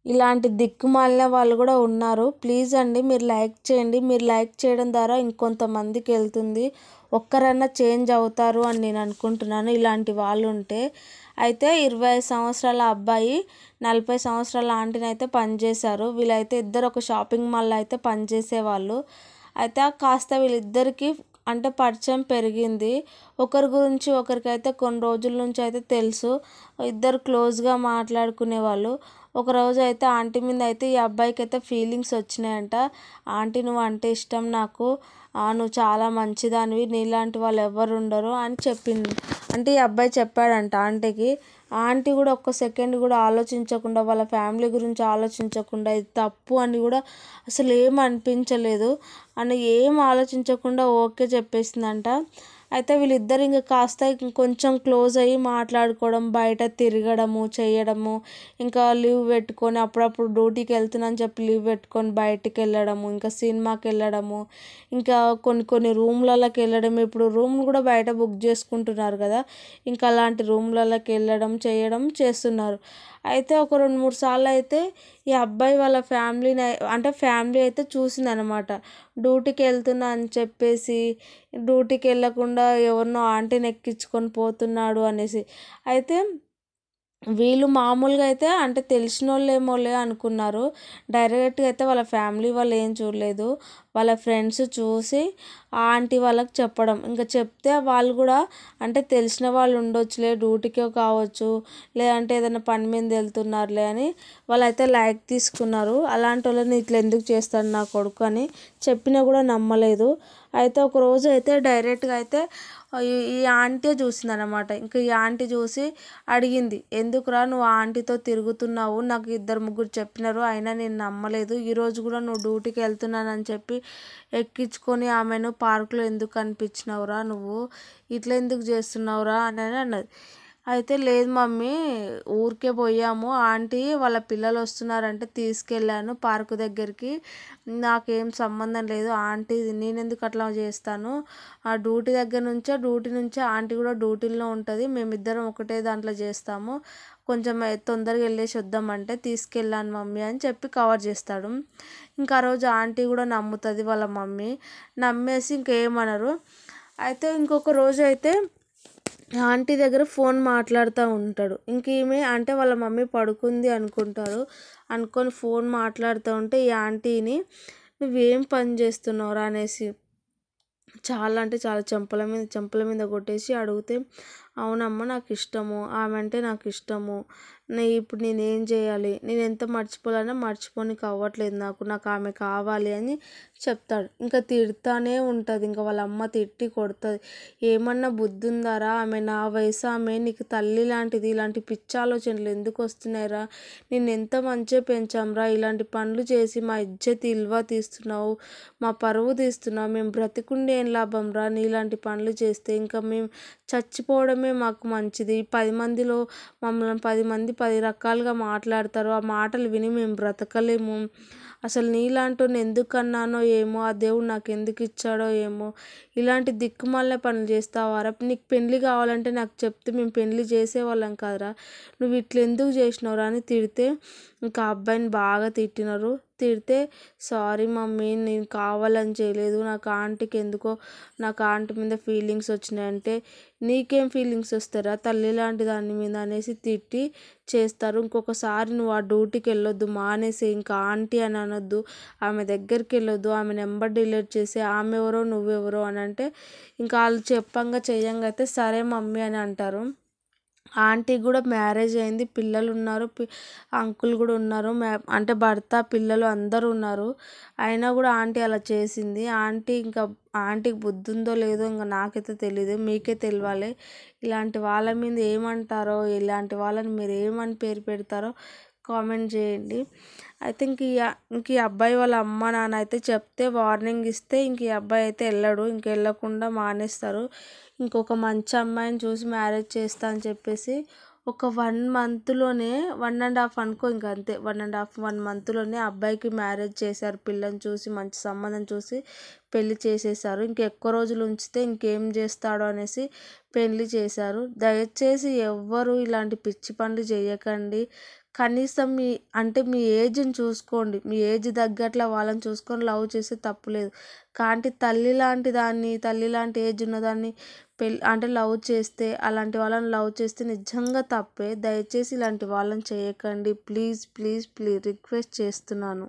ఇలాంటి దిక్కుమాలిన వాళ్ళు కూడా ఉన్నారు. ప్లీజ్ అండి మీరు లైక్ చేయండి. మీరు లైక్ చేయడం ద్వారా ఇంకొంతమందికి వెళ్తుంది. ఒక్కరన్నా చేంజ్ అవుతారు అని నేను అనుకుంటున్నాను ఇలాంటి వాళ్ళు ఉంటే. అయితే 25 సంవత్సరాల అబ్బాయి 40 సంవత్సరాల ఆంటీని అయితే పనిచేశారు. వీళ్ళైతే ఇద్దరు ఒక షాపింగ్ మాల్లో అయితే పనిచేసేవాళ్ళు. అయితే కాస్త వీళ్ళిద్దరికీ అంటే పరిచయం పెరిగింది. ఒకరి గురించి ఒకరికైతే కొన్ని రోజుల నుంచి అయితే తెలుసు. ఇద్దరు క్లోజ్గా మాట్లాడుకునేవాళ్ళు. ఒకరోజు అయితే ఆంటీ మీద అయితే ఈ అబ్బాయికి అయితే ఫీలింగ్స్ వచ్చినాయంట. ఆంటీ నువ్వు అంటే ఇష్టం నాకు, నువ్వు చాలా మంచిదానివి, నీలాంటి వాళ్ళు ఎవరు ఉండరు అని చెప్పింది. అంటే ఈ అబ్బాయి చెప్పాడంట ఆంటీకి. ఆంటీ కూడా ఒక్క సెకండ్ కూడా ఆలోచించకుండా, వాళ్ళ ఫ్యామిలీ గురించి ఆలోచించకుండా, ఇది తప్పు అని కూడా అసలు ఏం అనిపించలేదు అని ఏం ఆలోచించకుండా ఓకే చెప్పేసిందంట. అయితే వీళ్ళిద్దరు ఇంకా కాస్త ఇంకొంచెం క్లోజ్ అయ్యి మాట్లాడుకోవడం, బయట తిరగడము చేయడము, ఇంకా లీవ్ పెట్టుకొని అప్పుడప్పుడు డ్యూటీకి వెళ్తున్నాను చెప్పి లీవ్ పెట్టుకొని బయటికి వెళ్ళడము, ఇంకా సినిమాకి వెళ్ళడము, ఇంకా కొన్ని రూమ్లలోకి వెళ్ళడం. ఇప్పుడు రూమ్ కూడా బయట బుక్ చేసుకుంటున్నారు కదా, ఇంకా అలాంటి రూమ్లలోకి వెళ్ళడం చేయడం చేస్తున్నారు. అయితే ఒక 2-3 సార్లు అయితే ఈ అబ్బాయి వాళ్ళ ఫ్యామిలీని అంటే ఫ్యామిలీ అయితే చూసిందనమాట. డ్యూటీకి వెళ్తున్నా అని చెప్పేసి డ్యూటీకి వెళ్ళకుండా ఎవరినో ఆంటీని ఎక్కించుకొని పోతున్నాడు అనేసి. అయితే వీళ్ళు మామూలుగా అయితే అంటే తెలిసినోళ్ళేమోలే అనుకున్నారు. డైరెక్ట్గా అయితే వాళ్ళ ఫ్యామిలీ వాళ్ళు ఏం చూడలేదు. వాళ్ళ ఫ్రెండ్స్ చూసి ఆ ఆంటీ వాళ్ళకి చెప్పడం. ఇంకా చెప్తే వాళ్ళు కూడా అంటే తెలిసిన వాళ్ళు ఉండొచ్చులే, డ్యూటీకే కావచ్చు, లేదంటే ఏదైనా పని మీద వెళ్తున్నారులే అని వాళ్ళైతే లైక్ తీసుకున్నారు. అలాంటి వాళ్ళని ఇట్లా ఎందుకు చేస్తాడు నా కొడుకు అని చెప్పినా కూడా నమ్మలేదు. అయితే ఒకరోజు అయితే డైరెక్ట్గా అయితే ఈ ఆంటీ చూసిందనమాట. ఇంకా ఈ ఆంటీ చూసి అడిగింది, ఎందుకురా నువ్వు ఆంటీతో తిరుగుతున్నావు, నాకు 2-3 చెప్పినారు అయినా నేను నమ్మలేదు, ఈరోజు కూడా నువ్వు డ్యూటీకి వెళ్తున్నానని చెప్పి ఎక్కించుకొని ఆమెను పార్కులో ఎందుకు కనిపించినావురా, నువ్వు ఇట్లా ఎందుకు చేస్తున్నావురా అని అన్నది. అయితే లేదు మమ్మీ, ఊరికే పోయాము, ఆంటీ వాళ్ళ పిల్లలు వస్తున్నారంటే తీసుకెళ్ళాను పార్కు దగ్గరికి, నాకేం సంబంధం లేదు ఆంటీ, నేనెందుకు అట్లా చేస్తాను, ఆ డ్యూటీ నుంచే ఆంటీ కూడా డ్యూటీలో ఉంటుంది, మేమిద్దరం ఒకటే దాంట్లో చేస్తాము, కొంచెం తొందరగా వెళ్ళేసి వద్దామంటే తీసుకెళ్ళాను మమ్మీ అని చెప్పి కవర్ చేస్తాడు. ఇంకా ఆ రోజు ఆంటీ కూడా నమ్ముతుంది వాళ్ళ మమ్మీ, నమ్మేసి ఇంకేమనరు. అయితే ఇంకొక రోజు అయితే ఆంటీ దగ్గర ఫోన్ మాట్లాడుతూ ఉంటాడు. ఇంక ఈమె అంటే వాళ్ళ మమ్మీ పడుకుంది అనుకొని ఫోన్ మాట్లాడుతూ ఉంటే ఈ ఆంటీని నువ్వేం పని చేస్తున్నావురా అనేసి చాలా అంటే చాలా చెంపల మీద కొట్టేసి అడిగితే, అవునమ్మా నాకు ఇష్టము, ఆమె అంటే నాకు ఇష్టము, ఇప్పుడు నేనేం చేయాలి, నేను ఎంత మర్చిపోవాలన్నా మర్చిపోనికి అవ్వట్లేదు, నాకు ఆమె కావాలి అని చెప్తాడు. ఇంకా తిడతానే ఉంటుంది. ఇంకా వాళ్ళ అమ్మ తిట్టి కొడుతుంది. ఏమన్నా బుద్ధి ఉందారా, ఆమె నా వయసు, ఆమె నీకు తల్లి లాంటిది, ఇలాంటి పిచ్చి ఆలోచనలు ఎందుకు వస్తున్నాయిరా, నేను ఎంత మంచిగా పెంచాంరా, ఇలాంటి పనులు చేసి మా ఇజ్జత్ ఇల్వా తీస్తున్నావు, మా పరువు తీస్తున్నావు, మేము బ్రతికుండే ఏం లాభం రా నీలాంటి పనులు చేస్తే, ఇంకా మేము చచ్చిపోవడమే మాకు మంచిది, 10 మందిలో మమ్మల్ని 10 మంది 10 రకాలుగా మాట్లాడతారు, ఆ మాటలు విని మేము బ్రతకలేము, అసలు నీలాంటి ఎందుకు అన్నానో ఏమో, ఆ దేవుడు నాకు ఎందుకు ఇచ్చాడో ఏమో, ఇలాంటి దిక్కుమాలిన పనులు చేస్తావారా, నీకు పెళ్ళి కావాలంటే నాకు చెప్తే మేము పెళ్ళి చేసేవాళ్ళం కదరా, నువ్వు ఇట్లా ఎందుకు చేసినావురా అని తిడితే, ఇంకా అబ్బాయిని బాగా తిట్టినారు. తిడితే సారీ మమ్మీ, నేను కావాలని చేయలేదు, నాకు ఆంటీ మీద ఫీలింగ్స్ వచ్చినాయంటే, నీకేం ఫీలింగ్స్ వస్తారా తల్లి లాంటి దాని మీద అనేసి తిట్టి చేస్తారు. ఇంకొకసారి నువ్వు ఆ డ్యూటీకి వెళ్ళొద్దు, మానేసి ఇంకా ఆంటీ అని అనొద్దు, ఆమె దగ్గరికి వెళ్ళొద్దు, ఆమె నెంబర్ డిలీట్ చేసి ఆమె ఎవరో నువ్వెవరో అని అంటే, ఇంకా వాళ్ళు చెప్పంగా చెయ్యంగా అయితే సరే మమ్మీ అని అంటారు. ఆంటీకి కూడా మ్యారేజ్ అయింది, పిల్లలు ఉన్నారు, అంకుల్ కూడా ఉన్నారు, అంటే భర్త పిల్లలు అందరూ ఉన్నారు. అయినా కూడా ఆంటీ అలా చేసింది. ఆంటీకి బుద్ధి ఉందో లేదో ఇంకా నాకైతే తెలీదు, మీకే తెలియాలి. ఇలాంటి వాళ్ళ మీద ఏమంటారో, ఇలాంటి వాళ్ళని మీరు ఏమని పేరు పెడతారో కామెంట్ చేయండి. అయితే ఇంక ఈ అబ్బాయి వాళ్ళ అమ్మ నాన్న అయితే చెప్తే వార్నింగ్ ఇస్తే ఇంక ఈ అబ్బాయి అయితే వెళ్ళడు, ఇంక వెళ్ళకుండా మానేస్తారు. ఇంకొక మంచి అమ్మాయిని చూసి మ్యారేజ్ చేస్తా అని చెప్పేసి ఒక 1 మంత్లోనే 1.5 అనుకో, ఇంక అంతే 1.5 మంత్లోనే అబ్బాయికి మ్యారేజ్ చేశారు. పిల్లని చూసి మంచి సంబంధం చూసి పెళ్లి చేసేసారు. ఇంకెక్కువ రోజులు ఉంచితే ఇంకేం చేస్తాడో అనేసి పెళ్లి చేశారు. దయచేసి ఎవ్వరు ఇలాంటి పిచ్చి పనులు చేయకండి. కనీసం మీ ఏజ్‌ని చూసుకోండి. మీ ఏజ్ తగ్గట్ల వాళ్ళని చూసుకొని లవ్ చేస్తే తప్పులేదు. కానీ తల్లి లాంటి ఏజ్ ఉన్నదాన్ని లవ్ చేస్తే, అలాంటి వాళ్ళని లవ్ చేస్తే నిజంగా తప్పే. దయచేసి ఇలాంటి వాళ్ళని చేయకండి. ప్లీజ్ రిక్వెస్ట్ చేస్తున్నాను.